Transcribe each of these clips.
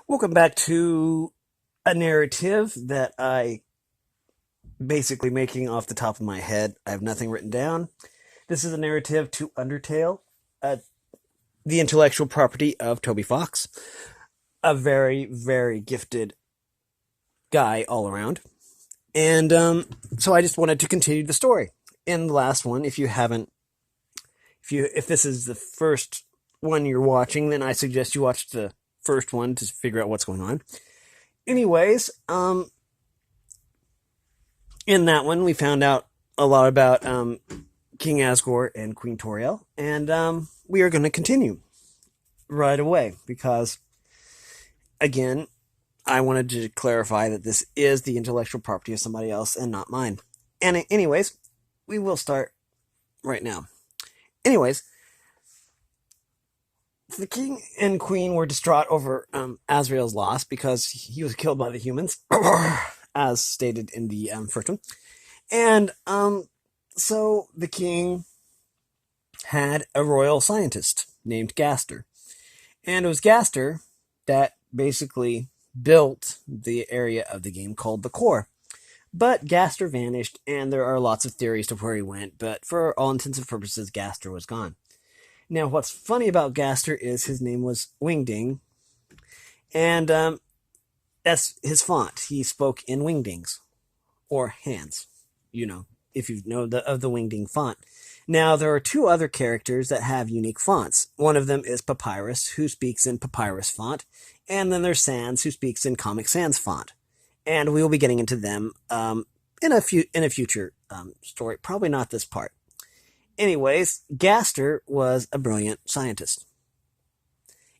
Welcome back to a narrative that I basically making off the top of my head. I have nothing written down. This is a narrative to Undertale, uh, the intellectual property of Toby Fox, a very, very gifted guy all around. And so I just wanted to continue the story. In the last one, if this is the first one you're watching, then I suggest you watch the first one to figure out what's going on. Anyways, in that one, we found out a lot about King Asgore and Queen Toriel, and we are going to continue right away because, again, I wanted to clarify that this is the intellectual property of somebody else and not mine. And anyways, we will start right now. Anyways, the king and queen were distraught over Azrael's loss because he was killed by the humans, as stated in the first one. And so the king had a royal scientist named Gaster. And it was Gaster that basically built the area of the game called the core. But Gaster vanished, and there are lots of theories to where he went, but for all intents and purposes, Gaster was gone. Now, what's funny about Gaster is his name was Wingding, and that's his font. He spoke in Wingdings, or hands, if you know of the Wingding font. Now, there are two other characters that have unique fonts. One of them is Papyrus, who speaks in Papyrus font, and then there's Sans, who speaks in Comic Sans font. And we will be getting into them in a future story, probably not this part. Anyways, Gaster was a brilliant scientist.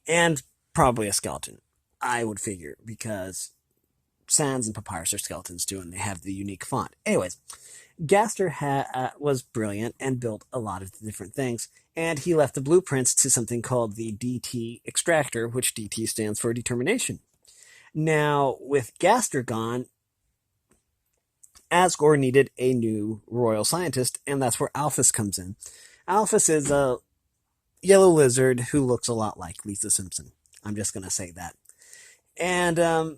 And probably a skeleton, I would figure, because Sans and Papyrus are skeletons too, and they have the unique font. Anyways, Gaster was brilliant and built a lot of different things, and he left the blueprints to something called the DT extractor, which DT stands for determination. Now, with Gaster gone, Asgore needed a new royal scientist, and that's where Alphys comes in. Alphys is a yellow lizard who looks a lot like Lisa Simpson. I'm just going to say that. And a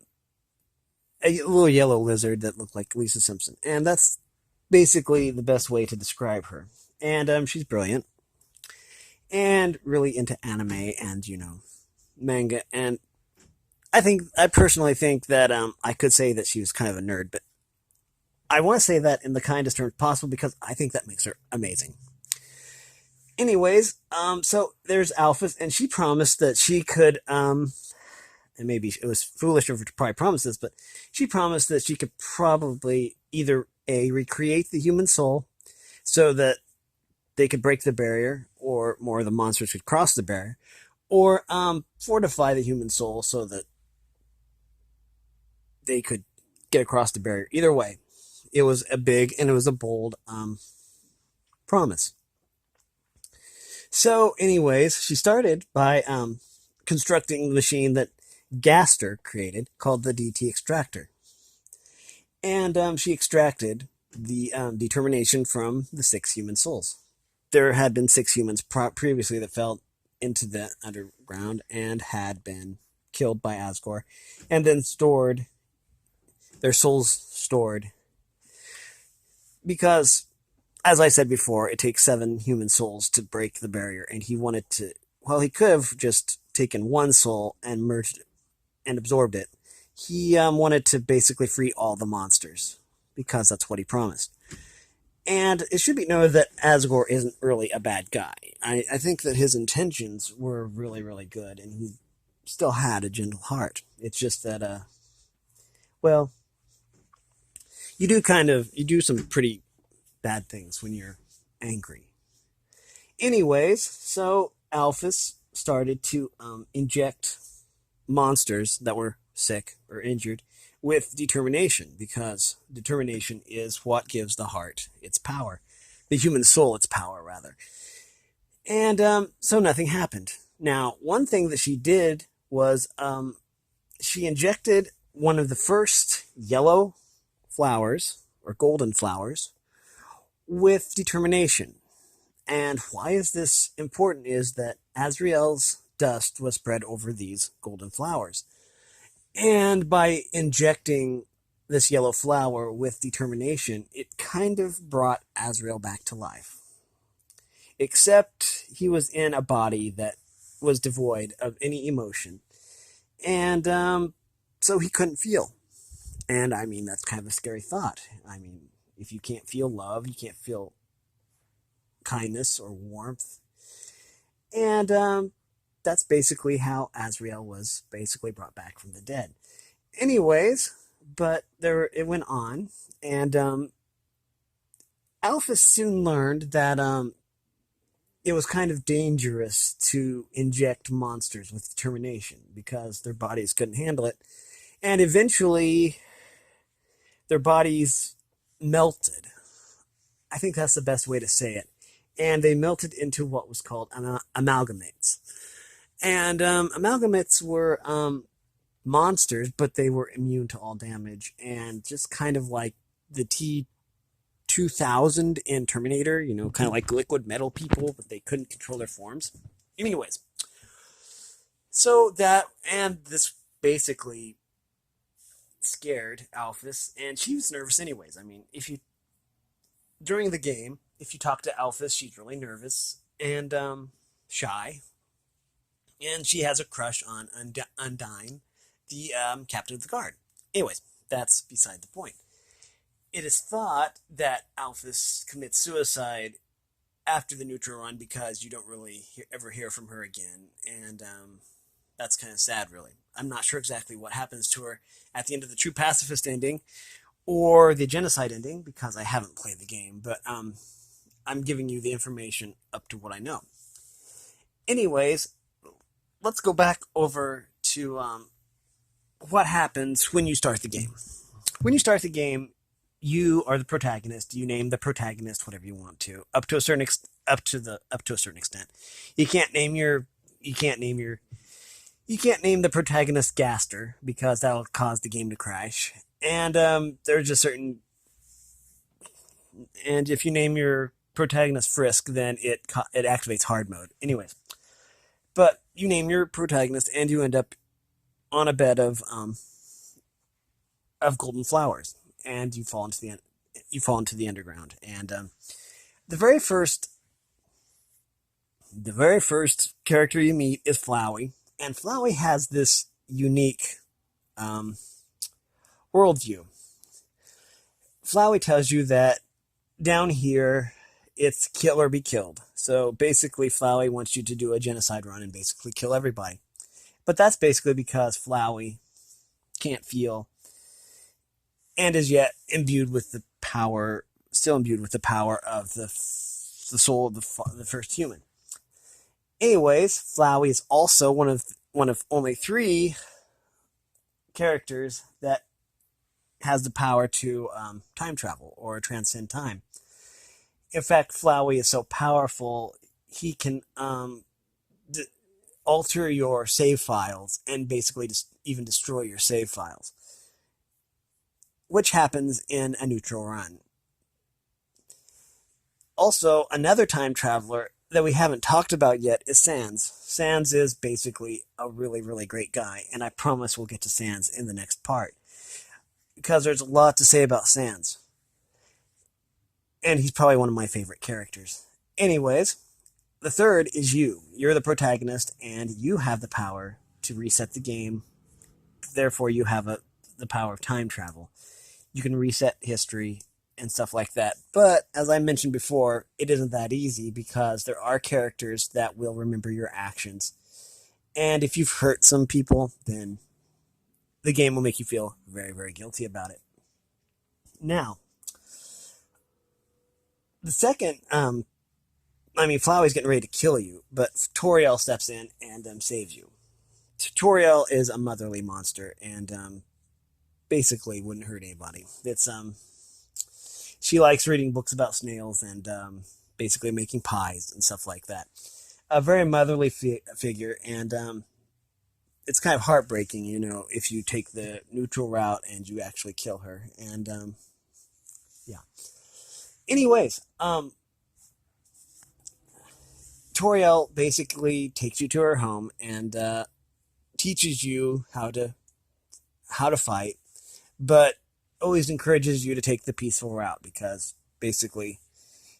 little yellow lizard that looked like Lisa Simpson. And that's basically the best way to describe her. And she's brilliant. And really into anime and, manga. And I personally think that I could say that she was kind of a nerd, but I want to say that in the kindest terms possible because I think that makes her amazing. Anyways, so there's Alphys, and she promised that she could, and maybe it was foolish of her to probably promise this, but she promised that she could probably either recreate the human soul so that they could break the barrier, or more of the monsters could cross the barrier, or fortify the human soul so that they could get across the barrier. Either way, it was a big and it was a bold promise. So, anyways, she started by constructing the machine that Gaster created called the DT extractor. And she extracted the determination from the 6 human souls. There had been 6 humans previously that fell into the underground and had been killed by Asgore, and then stored, their souls stored, because, as I said before, it takes 7 human souls to break the barrier, and he wanted to, well, he could have just taken one soul and merged it and absorbed it. He wanted to basically free all the monsters, because that's what he promised. And it should be noted that Asgore isn't really a bad guy. I think that his intentions were really, really good, and he still had a gentle heart. It's just that, well, you do some pretty bad things when you're angry. Anyways, so Alphys started to inject monsters that were sick or injured with determination, because determination is what gives the heart its power, the human soul its power, rather. And so nothing happened. Now, one thing that she did was she injected one of the first yellow flowers, or golden flowers, with determination. And why is this important is that Azrael's dust was spread over these golden flowers. And by injecting this yellow flower with determination, it kind of brought Azrael back to life. Except he was in a body that was devoid of any emotion. And so he couldn't feel. And I mean, that's kind of a scary thought. I mean, if you can't feel love, you can't feel kindness or warmth. And that's basically how Azrael was basically brought back from the dead. Anyways, but there it went on, and Alphys soon learned that it was kind of dangerous to inject monsters with determination because their bodies couldn't handle it, and eventually their bodies melted. I think that's the best way to say it. And they melted into what was called amalgamates. And amalgamates were monsters, but they were immune to all damage and just kind of like the T-2000 in Terminator, kind of like liquid metal people, but they couldn't control their forms. Anyways, so this basically scared Alphys, and she was nervous anyways. I mean, during the game, if you talk to Alphys, she's really nervous and shy, and she has a crush on Undyne, the captain of the guard. Anyways, that's beside the point. It is thought that Alphys commits suicide after the neutral run because you don't really ever hear from her again, and that's kind of sad, really. I'm not sure exactly what happens to her at the end of the True Pacifist ending or the Genocide ending because I haven't played the game, but I'm giving you the information up to what I know. Anyways, let's go back over to what happens when you start the game. When you start the game, you are the protagonist. You name the protagonist whatever you want to, up to a certain extent. You can't name the protagonist Gaster because that'll cause the game to crash. And there's a certain, and if you name your protagonist Frisk, then it activates hard mode. Anyways, but you name your protagonist and you end up on a bed of golden flowers, and you fall into the underground. And the very first character you meet is Flowey, and Flowey has this unique worldview. Flowey tells you that down here it's kill or be killed. So basically, Flowey wants you to do a genocide run and basically kill everybody. But that's basically because Flowey can't feel and is yet imbued with the power of the soul of the first human. Anyways, Flowey is also one of only 3 characters that has the power to time travel or transcend time. In fact, Flowey is so powerful, he can alter your save files and basically even destroy your save files, which happens in a neutral run. Also, another time traveler that we haven't talked about yet is Sans. Sans is basically a really, really great guy, and I promise we'll get to Sans in the next part, because there's a lot to say about Sans. And he's probably one of my favorite characters. Anyways, the third is you. You're the protagonist, and you have the power to reset the game. Therefore, you have the power of time travel. You can reset history and stuff like that. But, as I mentioned before, it isn't that easy because there are characters that will remember your actions. And if you've hurt some people, then the game will make you feel very, very guilty about it. Now, the second, Flowey's getting ready to kill you, but Toriel steps in and saves you. Toriel is a motherly monster and basically wouldn't hurt anybody. She likes reading books about snails and basically making pies and stuff like that. A very motherly figure, and it's kind of heartbreaking, if you take the neutral route and you actually kill her. And yeah. Anyways, Toriel basically takes you to her home and teaches you how to how to fight, but always encourages you to take the peaceful route because basically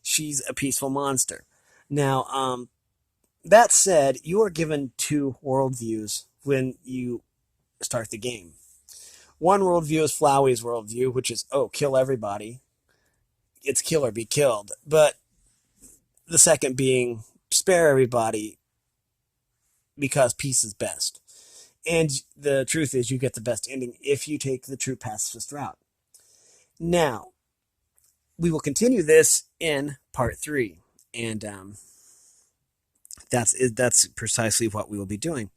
she's a peaceful monster. Now, that said, you are given two worldviews when you start the game. One worldview is Flowey's worldview, which is, oh, kill everybody. It's kill or be killed. But the second being, spare everybody because peace is best. And the truth is, you get the best ending if you take the true pacifist route. Now, we will continue this in part 3. And that's precisely what we will be doing.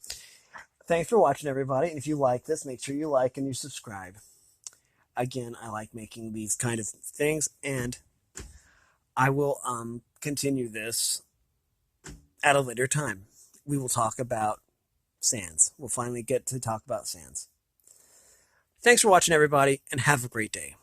Thanks for watching, everybody. And if you like this, make sure you like and you subscribe. Again, I like making these kind of things, and I will continue this at a later time. We will talk about Sans. We'll finally get to talk about Sans. Thanks for watching, everybody, and have a great day.